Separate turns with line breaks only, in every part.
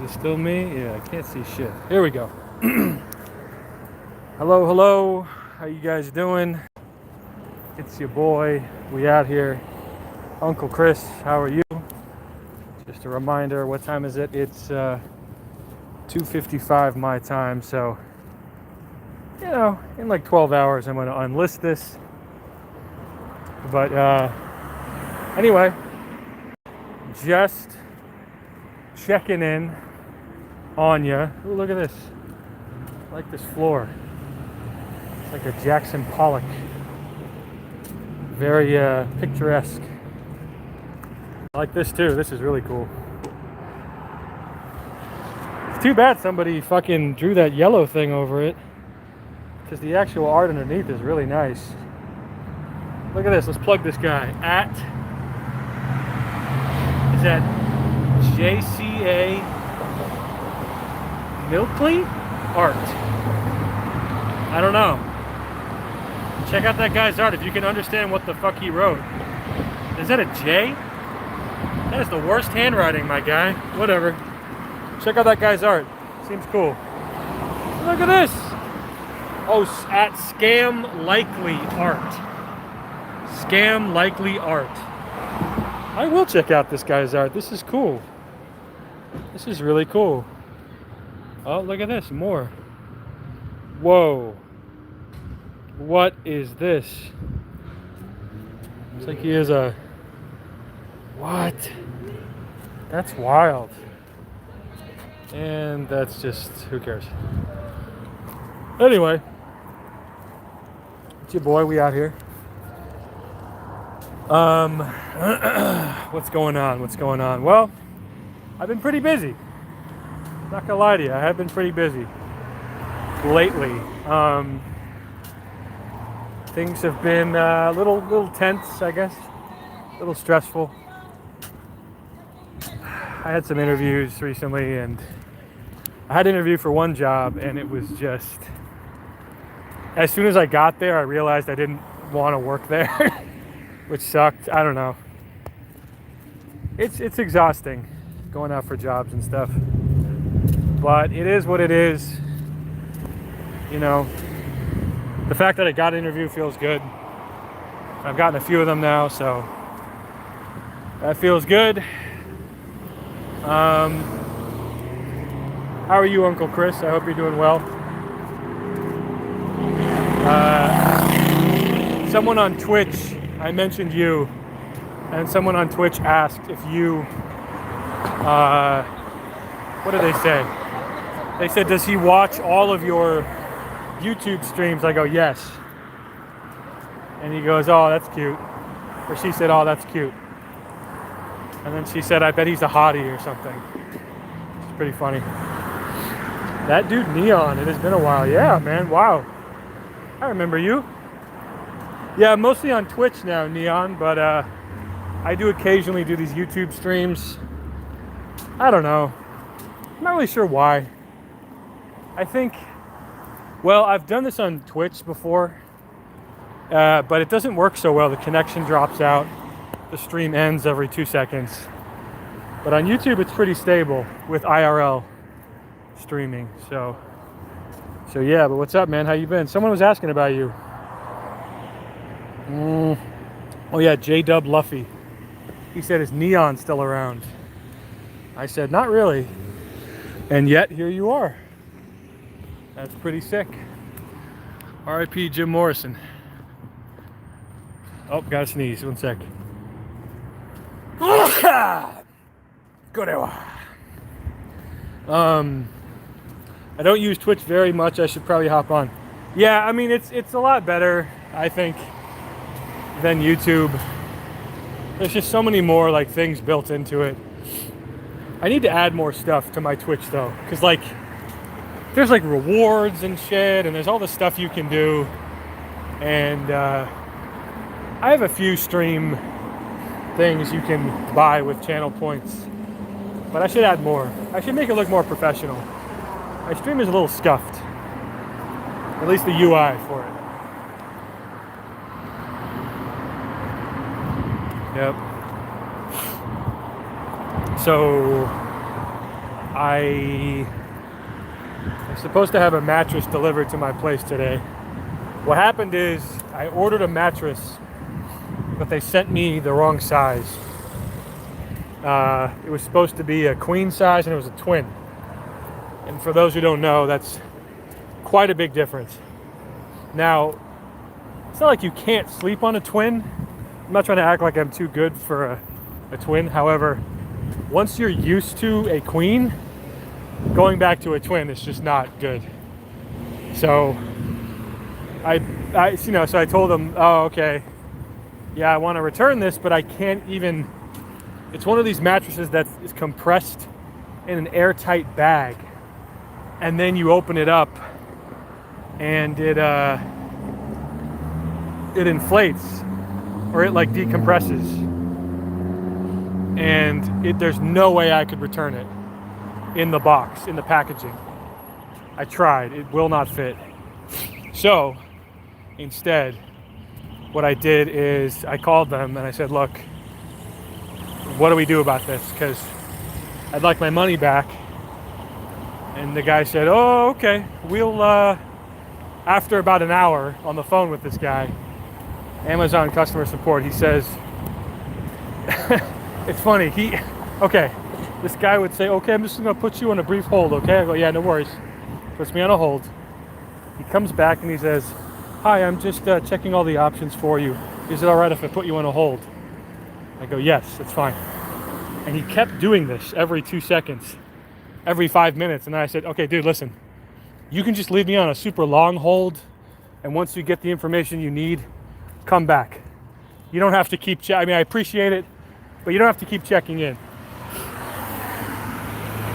Is it still me? Yeah, I can't see shit. Here we go. Hello, hello. How you guys doing? It's your boy. We out here. Uncle Chris, how are you? Just a reminder, what time is it? It's 2:55 my time, so you know, in like 12 hours I'm gonna unlist this. But anyway, just checking in on ya. Ooh, look at this. I like this floor. It's like a Jackson Pollock. Very picturesque. I like this too. This is really cool. It's too bad somebody fucking drew that yellow thing over it, because the actual art underneath is really nice. Look at this. Let's plug this guy. Is that JCA Milkley Art? I don't know. Check out that guy's art if you can understand what the fuck he wrote. Is that a J? That is the worst handwriting, my guy. Whatever. Check out that guy's art. Seems cool. Look at this. Oh, at Scam Likely Art. Scam Likely Art. I will check out this guy's art. This is cool. This is really cool. Oh, look at this. More. Whoa. What is this? Looks like he is a... What? That's wild. And that's just... Who cares? Anyway. It's your boy. We out here. What's going on? What's going on? Well, I've been pretty busy. Not gonna lie to you, I have been pretty busy lately. Things have been a little tense, I guess. A little stressful. I had some interviews recently, and I had an interview for one job, and it was just... As soon as I got there, I realized I didn't want to work there, which sucked. I don't know. It's exhausting going out for jobs and stuff. But it is what it is. You know, the fact that I got an interview feels good. I've gotten a few of them now, so that feels good. How are you, Uncle Chris? I hope you're doing well. Someone on Twitch, I mentioned you, and someone on Twitch asked if you, what did they say? They said, does he watch all of your YouTube streams? I go, yes. And he goes, oh, that's cute. Or she said, oh, that's cute. And then she said, I bet he's a hottie or something. It's pretty funny. That dude Neon, it has been a while. Yeah, man, wow. I remember you. Yeah, mostly on Twitch now, Neon, but I do occasionally do these YouTube streams. I don't know. I'm not really sure why. I think, well, I've done this on Twitch before, but it doesn't work so well. The connection drops out. The stream ends every 2 seconds. But on YouTube, it's pretty stable with IRL streaming. So yeah, but what's up, man? How you been? Someone was asking about you. Oh yeah, J-Dub Luffy. He said, is Neon still around? I said, not really. And yet, here you are. That's pretty sick. R.I.P. Jim Morrison. Oh, gotta sneeze. 1 sec. Good. I don't use Twitch very much. I should probably hop on. Yeah, I mean, it's a lot better, I think, than YouTube. There's just so many more like things built into it. I need to add more stuff to my Twitch though, because like there's like rewards and shit, and there's all the stuff you can do. And I have a few stream things you can buy with channel points, but I should add more. I should make it look more professional. My stream is a little scuffed, at least the UI for it. Yep. So I'm supposed to have a mattress delivered to my place today. What happened is I ordered a mattress, but they sent me the wrong size. It was supposed to be a queen size and it was a twin. And for those who don't know, that's quite a big difference. Now, it's not like you can't sleep on a twin. I'm not trying to act like I'm too good for a twin. However, once you're used to a queen, going back to a twin is just not good. So I told them, oh, okay, yeah, I want to return this, but I can't even. It's one of these mattresses that is compressed in an airtight bag, and then you open it up, and it inflates, or it like decompresses, and there's no way I could return it in the box, in the packaging. I tried, it will not fit. So instead, what I did is I called them and I said, look, what do we do about this? Because I'd like my money back. And the guy said, oh, okay, we'll, after about an hour on the phone with this guy, Amazon customer support, he says, it's funny, this guy would say, okay, I'm just gonna put you on a brief hold, okay? I go, yeah, no worries. Puts me on a hold. He comes back and he says, hi, I'm just checking all the options for you. Is it all right if I put you on a hold? I go, yes, it's fine. And he kept doing this every 2 seconds, every 5 minutes. And then I said, okay, dude, listen, you can just leave me on a super long hold. And once you get the information you need, come back. You don't have to keep I appreciate it, but you don't have to keep checking in.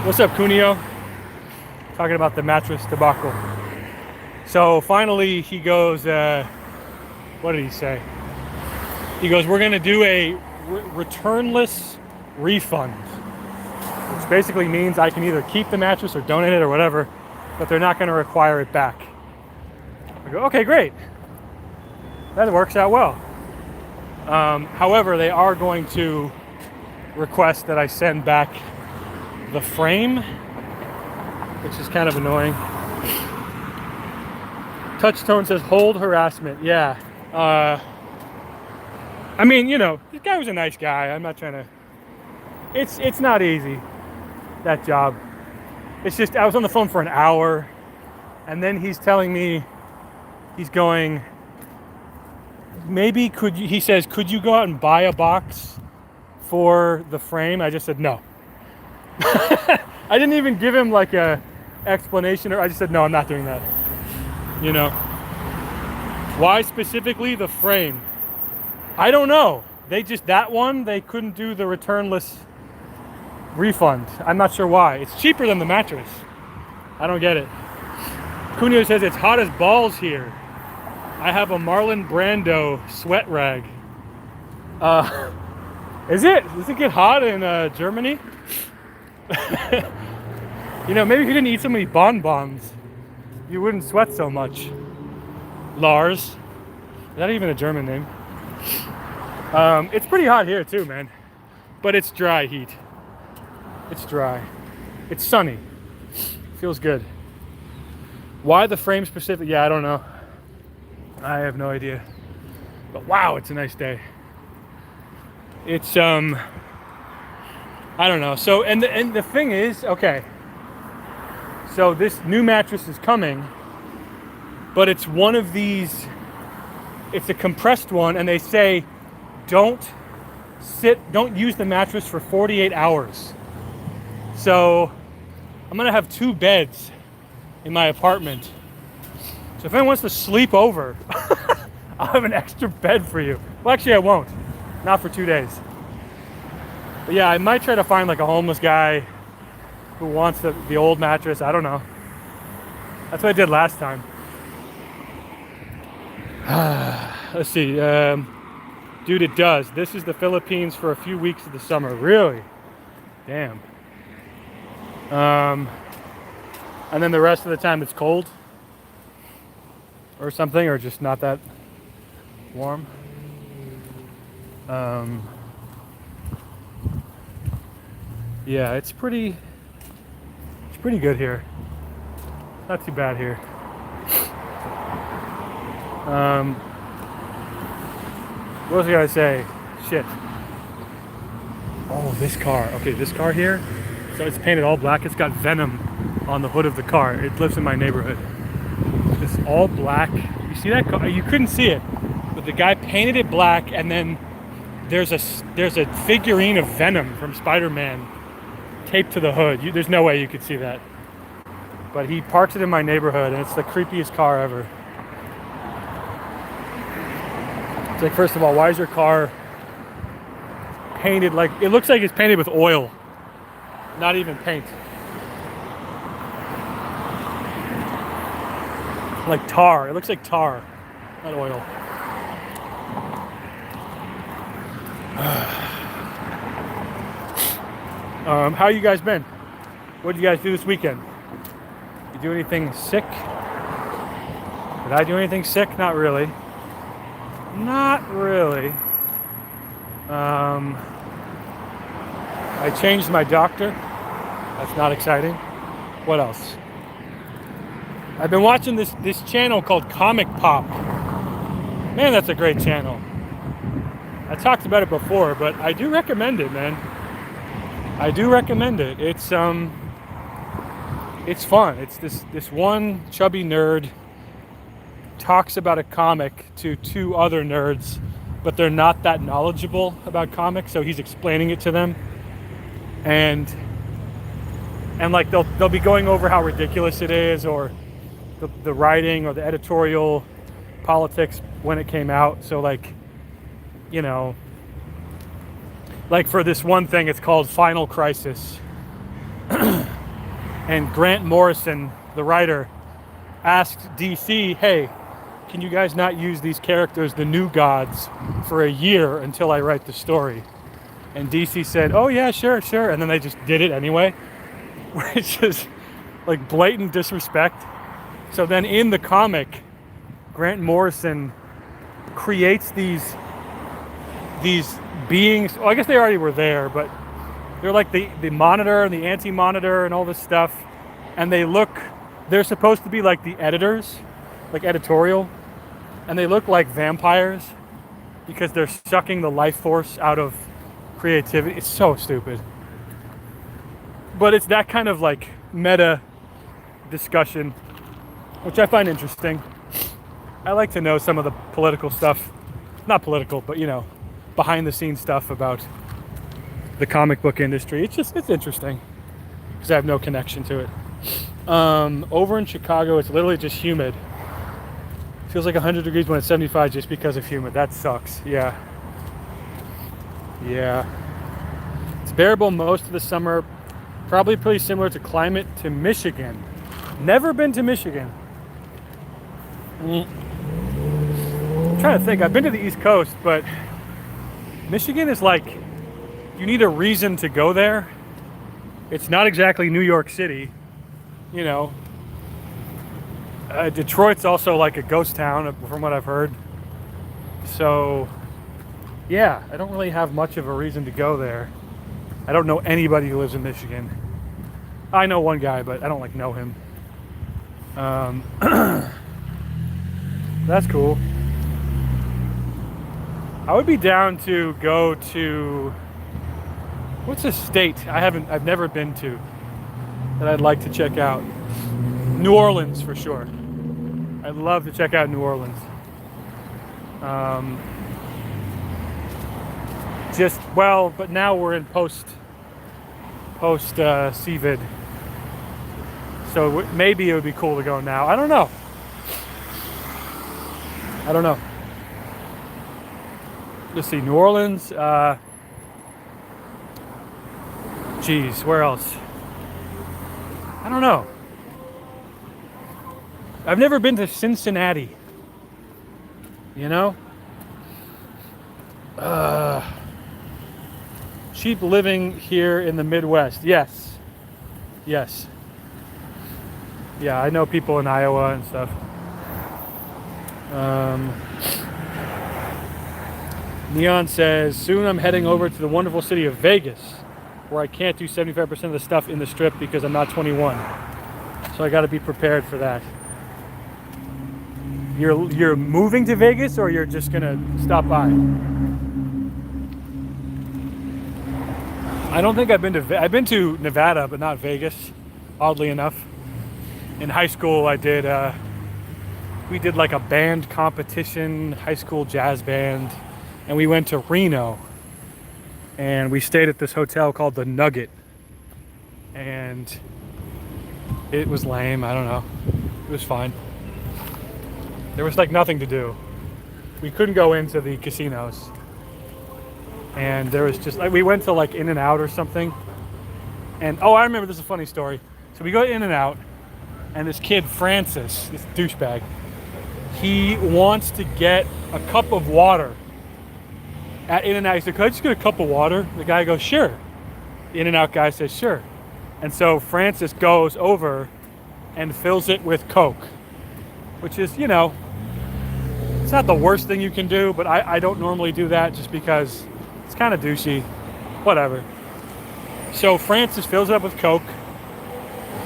What's up, Cuneo? Talking about the mattress debacle. So finally he goes, what did he say? He goes, we're gonna do a returnless refund, which basically means I can either keep the mattress or donate it or whatever, but they're not gonna require it back. I go, okay, great. That works out well. However, they are going to request that I send back the frame, which is kind of annoying. Touchtone says hold harassment. Yeah. This guy was a nice guy. I'm not trying to. It's not easy, that job. It's just I was on the phone for an hour, and then he's telling me, he's going, maybe he says, could you go out and buy a box for the frame? I just said no. I didn't even give him like a explanation, or I just said no, I'm not doing that. Why specifically the frame? I don't know. They couldn't do the returnless refund. I'm not sure why. It's cheaper than the mattress. I don't get it. Cuneo says it's hot as balls here. I have a Marlon Brando sweat rag. Does it get hot in Germany? Maybe if you didn't eat so many bonbons, you wouldn't sweat so much. Lars. Is that even a German name? It's pretty hot here too, man. But it's dry heat. It's dry. It's sunny. Feels good. Why the frame specific? Yeah, I don't know. I have no idea. But wow, it's a nice day. It's I don't know. So and the thing is, okay. So this new mattress is coming, but it's one of these, it's a compressed one, and they say don't use the mattress for 48 hours. So I'm gonna have 2 beds in my apartment. So if anyone wants to sleep over, I'll have an extra bed for you. Well, actually I won't. Not for 2 days. But yeah, I might try to find like a homeless guy who wants the old mattress. I don't know. That's what I did last time. Let's see. Dude, it does. This is the Philippines for a few weeks of the summer. Really? Damn. And then the rest of the time it's cold or something, or just not that warm. Yeah, it's pretty pretty good here. Not too bad here. What was I gonna say? Shit. Oh, this car. Okay, this car here. So it's painted all black. It's got Venom on the hood of the car. It lives in my neighborhood. It's all black. You see that car? You couldn't see it, but the guy painted it black, and then there's a figurine of Venom from Spider-Man taped to the hood. There's no way you could see that. But he parks it in my neighborhood, and it's the creepiest car ever. It's like, first of all, why is your car painted like, it looks like it's painted with oil, not even paint. Like tar. It looks like tar, not oil. How you guys been? What did you guys do this weekend? You do anything sick? Did I do anything sick? Not really. Not really. I changed my doctor. That's not exciting. What else? I've been watching this channel called Comic Pop. Man, that's a great channel. I talked about it before, but I do recommend it, man. I do recommend it. It's fun. It's this one chubby nerd talks about a comic to two other nerds, but they're not that knowledgeable about comics, so he's explaining it to them. And like they'll be going over how ridiculous it is, or the writing or the editorial politics when it came out. So like, you know, like for this one thing, it's called Final Crisis. And Grant Morrison, the writer, asked DC, hey, can you guys not use these characters, the New Gods, for a year until I write the story? And DC said, oh yeah, sure. And then they just did it anyway, which is like blatant disrespect. So then in the comic, Grant Morrison creates these beings. Well, I guess they already were there, but they're like the monitor and the anti-monitor and all this stuff. And they're supposed to be like the editors, like editorial. And they look like vampires because they're sucking the life force out of creativity. It's so stupid. But it's that kind of like meta discussion, which I find interesting. I like to know some of the political stuff. Not political, but you know, behind the scenes stuff about the comic book industry. It's interesting because I have no connection to it. Over in Chicago, it's literally just humid. Feels like 100 degrees when it's 75 just because of humid. That sucks. Yeah. It's bearable most of the summer. Probably pretty similar to climate to Michigan. Never been to Michigan. I'm trying to think. I've been to the East Coast, but Michigan is like, you need a reason to go there. It's not exactly New York City, you know. Detroit's also like a ghost town from what I've heard. So yeah, I don't really have much of a reason to go there. I don't know anybody who lives in Michigan. I know one guy, but I don't like know him. That's cool. I would be down to go to, what's a state I've never been to that I'd like to check out? New Orleans for sure. I'd love to check out New Orleans. But now we're in post CVID. So maybe it would be cool to go now. I don't know. Let's see, New Orleans. Where else? I don't know. I've never been to Cincinnati. You know? Cheap living here in the Midwest. Yes. Yeah, I know people in Iowa and stuff. Neon says, soon I'm heading over to the wonderful city of Vegas. where I can't do 75% of the stuff in the strip because I'm not 21. So I got to be prepared for that. You're moving to Vegas, or you're just gonna stop by? I don't think I've been to Nevada, but not Vegas. Oddly enough, in high school we did like a band competition, high school jazz band, and we went to Reno, and we stayed at this hotel called the Nugget, and it was lame. I don't know. It was fine. There was like nothing to do. We couldn't go into the casinos. And there was just like, we went to like In-N-Out or something. And I remember, this is a funny story. So we go to In-N-Out, and this kid, Francis, this douchebag, he wants to get a cup of water at In-N-Out. He said, "Could I just get a cup of water?" The guy goes, "Sure." The In-N-Out guy says, "Sure." And so Francis goes over and fills it with Coke, which is, you know, it's not the worst thing you can do, but I don't normally do that just because it's kind of douchey. Whatever. So Francis fills it up with Coke,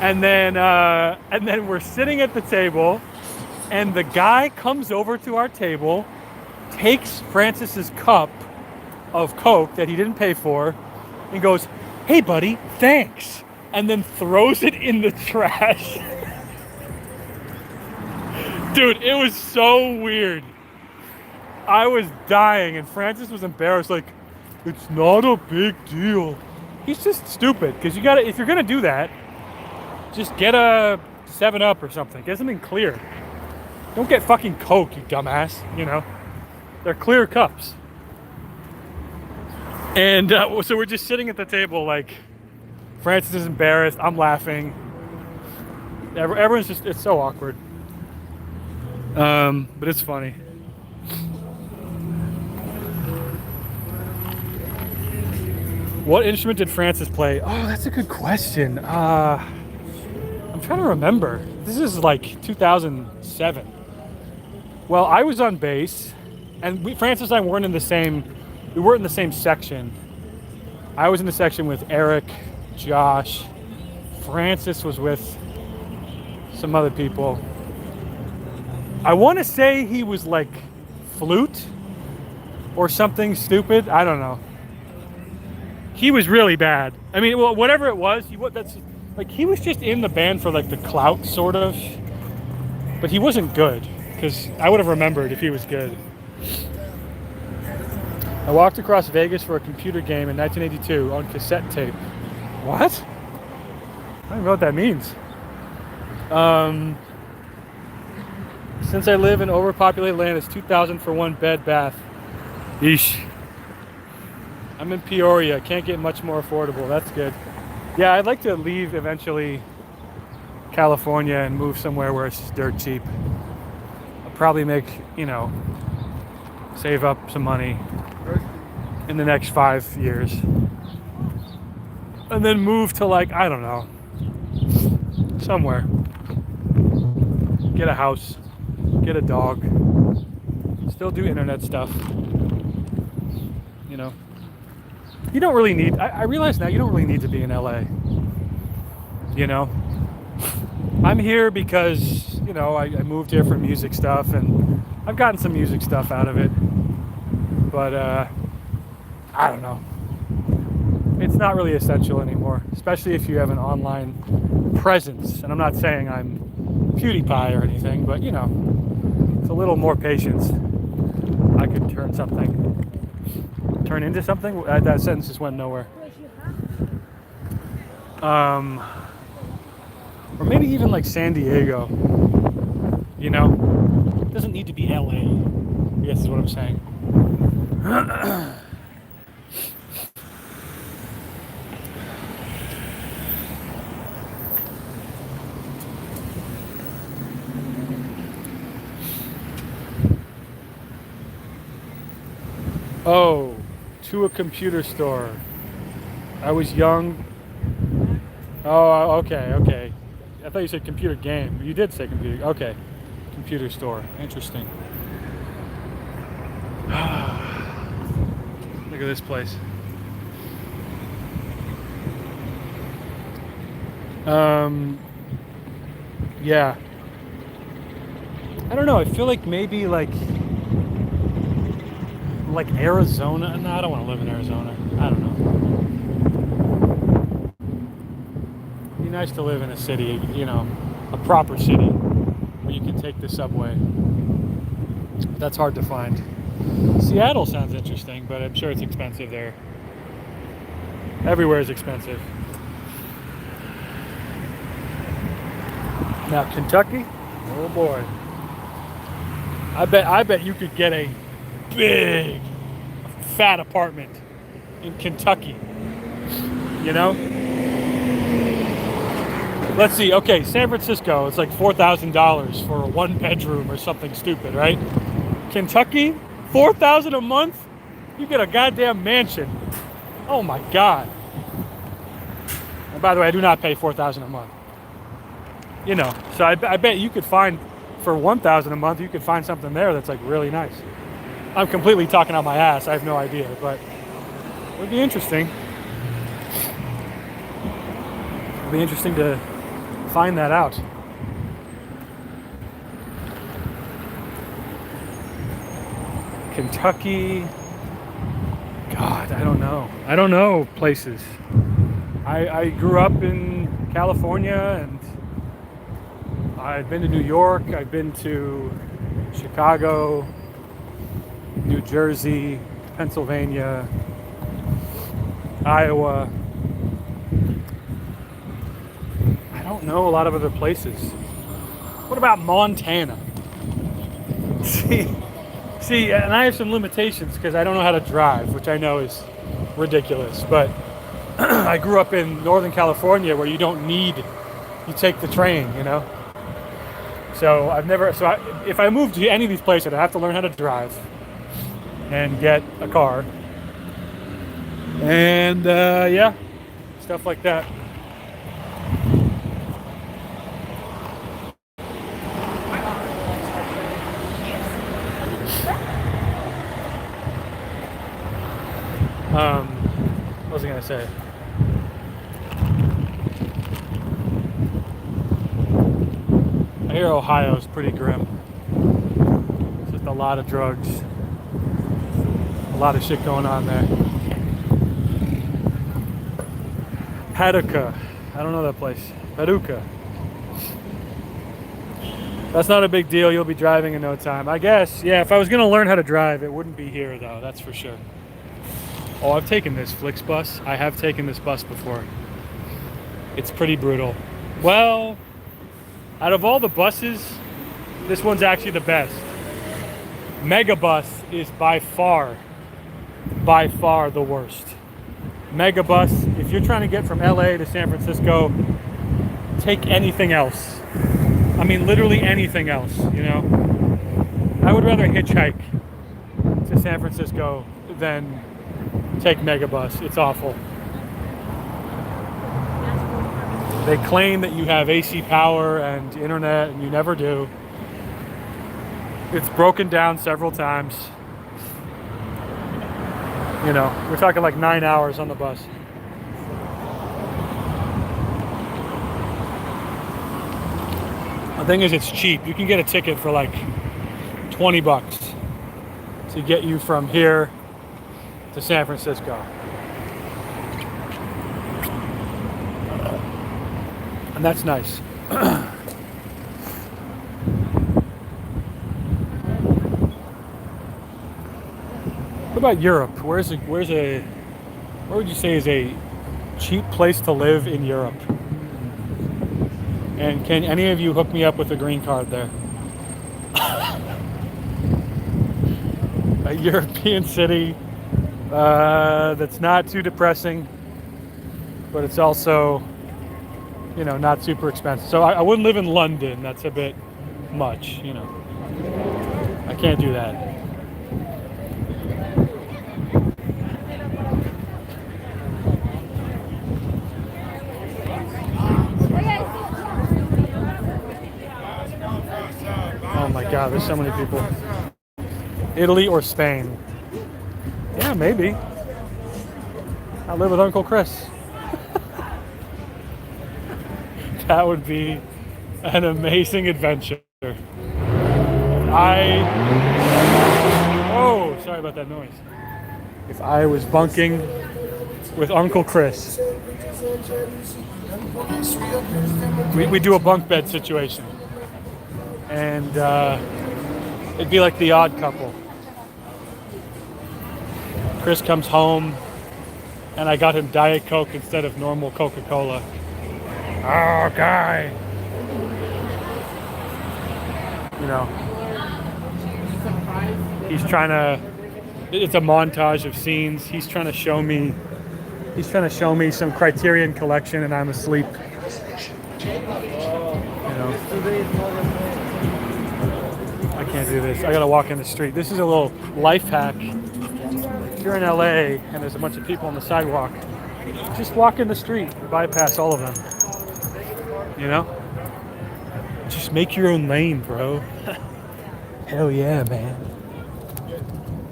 and then we're sitting at the table, and the guy comes over to our table, takes Francis's cup of Coke that he didn't pay for, and goes, "Hey buddy, thanks," and then throws it in the trash. Dude, it was so weird. I was dying, and Francis was embarrassed, like, "It's not a big deal." He's just stupid, because you gotta, if you're gonna do that, just get a 7-Up or something. Get something clear. Don't get fucking Coke, you dumbass, you know? They're clear cups. And so we're just sitting at the table, like, Francis is embarrassed, I'm laughing. Everyone's just, it's so awkward. But it's funny. What instrument did Francis play? Oh, that's a good question. I'm trying to remember. This is like 2007. Well, I was on bass, and Francis and I weren't in the same. We weren't in the same section. I was in the section with Eric, Josh. Francis was with some other people. I want to say he was like flute or something stupid. I don't know. He was really bad. I mean, well, whatever it was, he was just in the band for like the clout, sort of. But he wasn't good, because I would have remembered if he was good. I walked across Vegas for a computer game in 1982 on cassette tape. What? I don't even know what that means. Since I live in overpopulated land, it's $2,000 for one bed bath. Yeesh. I'm in Peoria. Can't get much more affordable. That's good. Yeah, I'd like to leave eventually California and move somewhere where it's just dirt cheap. I'll probably make, save up some money in the next 5 years. And then move to, like, I don't know, somewhere. Get a house. Get a dog. Still do internet stuff. You don't really need, I realize now, you don't really need to be in LA. I'm here because, I moved here for music stuff, and I've gotten some music stuff out of it. But, I don't know. It's not really essential anymore, especially if you have an online presence. And I'm not saying I'm PewDiePie or anything, but, it's a little more patience. I could turn into something. That sentence just went nowhere. Or maybe even like San Diego. It doesn't need to be LA. I guess is what I'm saying. Oh, to a computer store. I was young. Oh, okay. I thought you said computer game. You did say computer. Okay. Computer store. Interesting. Look at this place. Yeah. I don't know. I feel like maybe like Arizona. No, I don't want to live in Arizona. I don't know. It'd be nice to live in a city, a proper city where you can take the subway. That's hard to find. Seattle sounds interesting, but I'm sure it's expensive there. Everywhere is expensive. Now Kentucky, oh boy. I bet you could get a big fat apartment in Kentucky. You know? Let's see. Okay, San Francisco, it's like $4,000 for a 1 bedroom or something stupid, right? Kentucky, $4,000 a month? You get a goddamn mansion. Oh my god. And by the way, I do not pay $4,000 a month. So I bet you could find for $1,000 a month, you could find something there that's like really nice. I'm completely talking out my ass. I have no idea, but it would be interesting. It'd be interesting to find that out. Kentucky. God, I don't know. I don't know places. I grew up in California, and I've been to New York. I've been to Chicago, New Jersey, Pennsylvania, Iowa. I don't know a lot of other places. What about Montana? See, and I have some limitations because I don't know how to drive, which I know is ridiculous. But I grew up in Northern California where you take the train, So if I moved to any of these places, I'd have to learn how to drive and get a car. And yeah, stuff like that. What was I gonna say? I hear Ohio's pretty grim. It's just a lot of drugs, a lot of shit going on there. Paducah, I don't know that place. Paducah. That's not a big deal. You'll be driving in no time. I guess, yeah, if I was gonna learn how to drive, it wouldn't be here though, that's for sure. Oh, I've taken this Flixbus. I have taken this bus before. It's pretty brutal. Well, out of all the buses, this one's actually the best. Megabus is by far the worst. Megabus, if you're trying to get from LA to San Francisco, take anything else. I mean, literally anything else, I would rather hitchhike to San Francisco than take Megabus. It's awful. They claim that you have AC power and internet, and you never do. It's broken down several times. We're talking like 9 hours on the bus. The thing is, it's cheap. You can get a ticket for like $20 to get you from here to San Francisco. And that's nice. What about Europe? Where would you say is a cheap place to live in Europe? And can any of you hook me up with a green card there? A European city that's not too depressing, but it's also, not super expensive. So I wouldn't live in London. That's a bit much, I can't do that. Oh my God, there's so many people. Italy or Spain? Yeah, maybe. I live with Uncle Chris. That would be an amazing adventure. Oh, sorry about that noise. If I was bunking with Uncle Chris, we do a bunk bed situation. And it'd be like The Odd Couple. Chris comes home, and I got him Diet Coke instead of normal Coca-Cola. Oh, guy. You know, he's trying to, it's a montage of scenes. He's trying to show me some Criterion Collection, and I'm asleep. You know, I can't do this. I gotta walk in the street. This is a little life hack. If you're in LA and there's a bunch of people on the sidewalk, just walk in the street, bypass all of them. You know? Just make your own lane, bro. Hell yeah, man.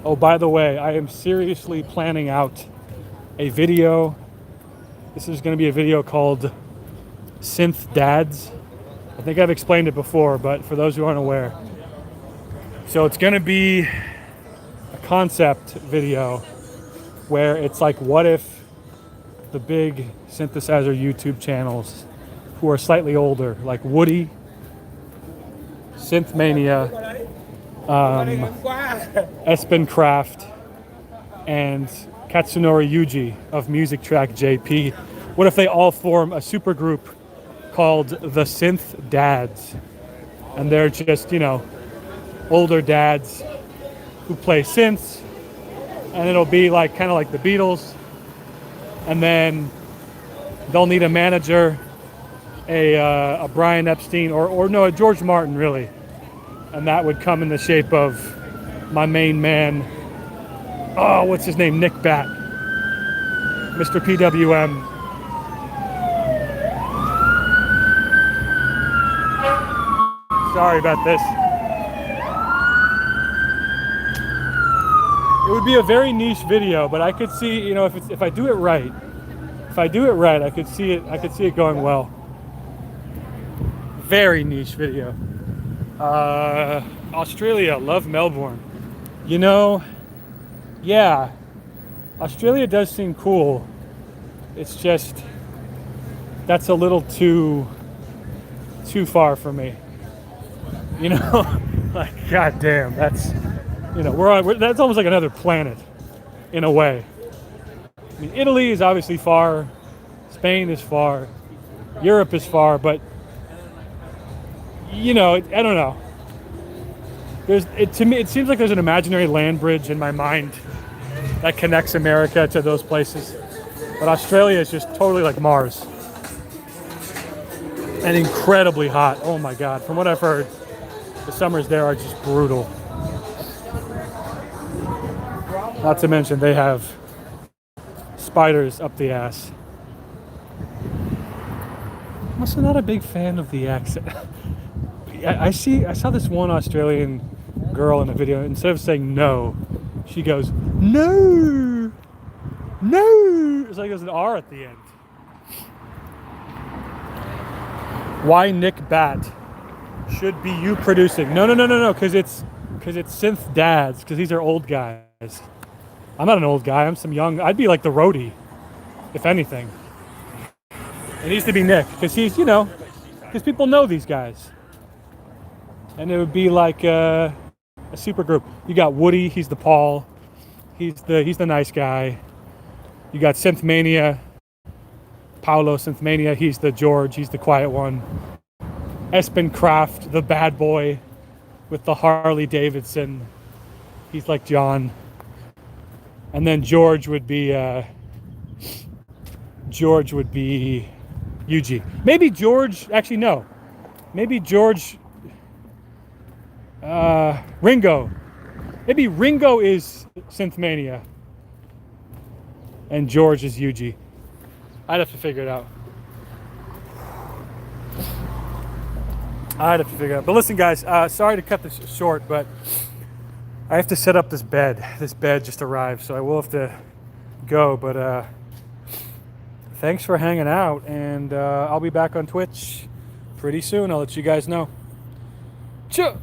Oh, by the way, I am seriously planning out a video. This is going to be a video called Synth Dads. I think I've explained it before, but for those who aren't aware. So it's going to be a concept video where it's like, what if the big synthesizer YouTube channels who are slightly older, like Woody, Synthmania, Espen Craft, and Katsunori Yuji of Music Track JP, what if they all form a supergroup called the Synth Dads? And they're just, you know, older dads who play synths, and it'll be like kind of like the Beatles, and then they'll need a manager, a Brian Epstein, or no, a George Martin, really. And that would come in the shape of my main man, oh, what's his name? Nick Bat. Mr. PWM. Sorry about this. It would be a very niche video, but I could see, you know, if I do it right, I could see it going well. Very niche video. Australia, love Melbourne. You know, yeah, Australia does seem cool. It's just, that's a little too far for me. You know, like, goddamn, that's, you know, that's almost like another planet, in a way. I mean, Italy is obviously far, Spain is far, Europe is far, but, you know, I don't know. To me, it seems like there's an imaginary land bridge in my mind that connects America to those places. But Australia is just totally like Mars. And incredibly hot. Oh my God. From what I've heard, the summers there are just brutal. Not to mention they have spiders up the ass. I'm also not a big fan of the accent. I saw this one Australian girl in a video. Instead of saying no, she goes no. It's like there's an R at the end. Why Nick Bat should be you producing? No. Because it's Synth Dads. Because these are old guys. I'm not an old guy. I'm some young. I'd be like the roadie, if anything. It needs to be Nick because he's, you know, because people know these guys. And it would be like a super group. You got Woody, he's the Paul, he's the nice guy. You got Synthmania, Paolo Synthmania, he's the George, he's the quiet one. Espen Craft, the bad boy with the Harley Davidson, he's like John. And then George would be Yuji. Maybe George, actually no. Maybe George Ringo. Maybe Ringo is Synthmania and George is Yuji. I'd have to figure it out. But listen, guys, sorry to cut this short, but I have to set up this bed. This bed just arrived, so I will have to go. But thanks for hanging out, and I'll be back on Twitch pretty soon. I'll let you guys know. Ciao.